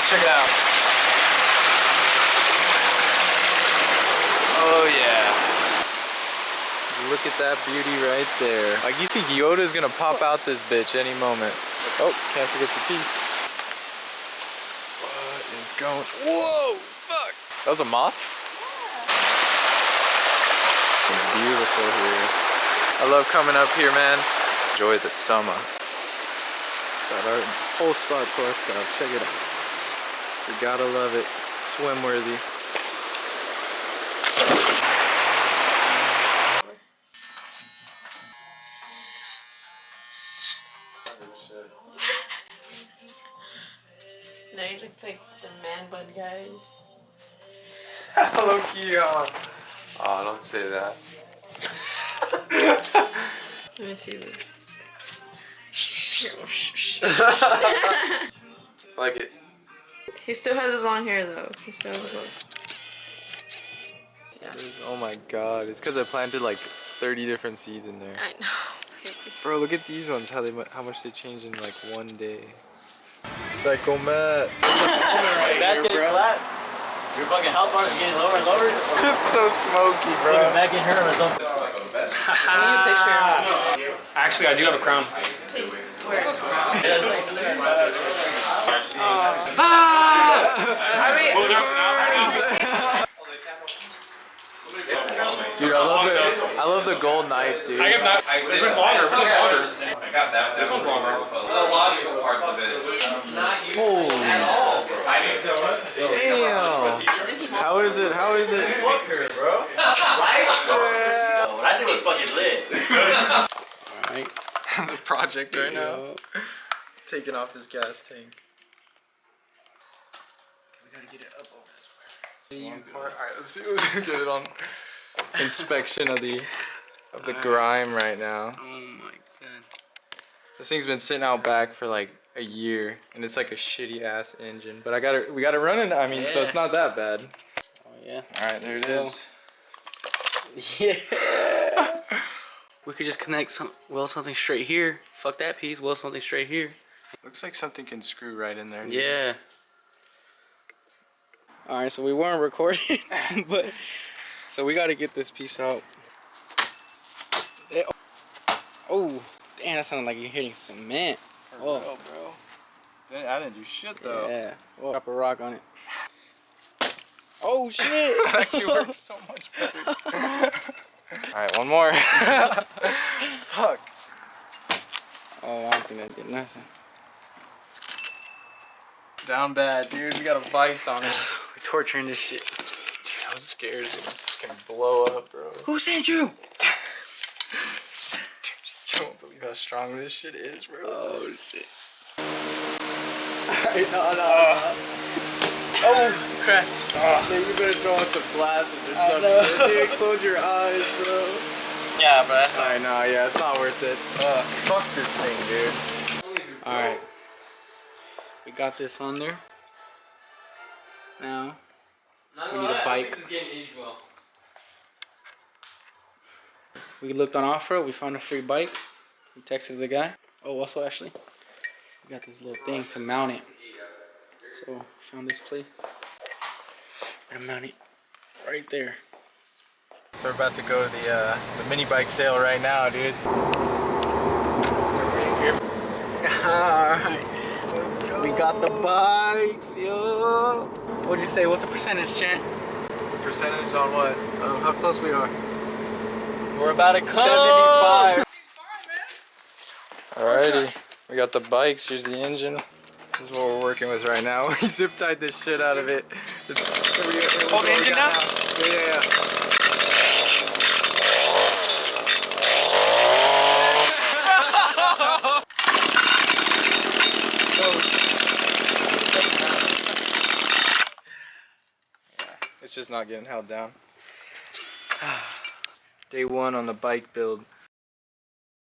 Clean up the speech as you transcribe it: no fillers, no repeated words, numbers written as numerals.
Check it out. Oh yeah. Look at that beauty right there. Like, you think Yoda's gonna pop out this bitch any moment. Oh, can't forget the teeth. What is going? Whoa, fuck. That was a moth? Yeah. It's beautiful here. I love coming up here, man. Enjoy the summer. Got our whole spot to ourselves. Check it out. We gotta love it. Swim worthy. No, you look like the man bun guys. Low key, oh, don't say that. Let me see this. Like it. He still has his long hair though. He still has his long. Yeah. Oh my god, it's because I planted like 30 different seeds in there. I know. Bro, look at these ones, how much they change in like one day. Psycho Matt. That's getting flat. Your fucking health bar is getting lower and lower. It's so smoky, bro. Put it back in her or something. Actually, I do have a crown. Please, where? Dude, I love the gold knife, dude. I have not. This one's longer. This one's longer. I got that. This one's longer. The logical parts of it. Not useful at all. Damn. How is it? How is it? Fuck her, bro. I think it's fucking lit. Alright. The project right now. Taking off this gas tank. We gotta get it up over this way. Alright, let's get it on inspection of the grime right now. Oh my god. This thing's been sitting out back for like a year, and it's like a shitty ass engine. But we got it running. I mean, so it's not that bad. Oh yeah. All right, there it is. Yeah. We could just connect something straight here. Fuck that piece. Weld something straight here. Looks like something can screw right in there. Yeah. All right, so we weren't recording, but so we got to get this piece out. Oh, damn! That sounded like you're hitting cement. Oh, bro. I didn't do shit though. Yeah. Oh, drop a rock on it. Oh shit! That actually works so much better. Alright, one more. Fuck. Oh, I don't think that did nothing. Down bad, dude. We got a vice on it. We're torturing this shit. Dude, I'm scared it's gonna fucking blow up, bro. Who sent you? Dude, you won't believe how strong this shit is, bro. Oh shit. Alright, no. Oh, cracked. Dude, you better throw on some glasses or something. Dude, close your eyes, bro. Yeah, but that's I know, yeah, it's not worth it. Fuck this thing, dude. alright. We got this on there. Now, we need a bike. This game aged well. We looked on off-road, we found a free bike. We texted the guy. Oh, also actually, we got this little thing to mount it. So, we found this place. We're gonna mount it right there. So we're about to go to the mini bike sale right now, dude. Alright. We got the bikes, yo. What'd you say? What's the percentage, Chant? Percentage on what? How close we are? We're about to come. 75. Alrighty. We got the bikes. Here's the engine. This is what we're working with right now. We zip tied this shit out of it. Oh, the engine now? Yeah. It's just not getting held down. Day one on the bike build.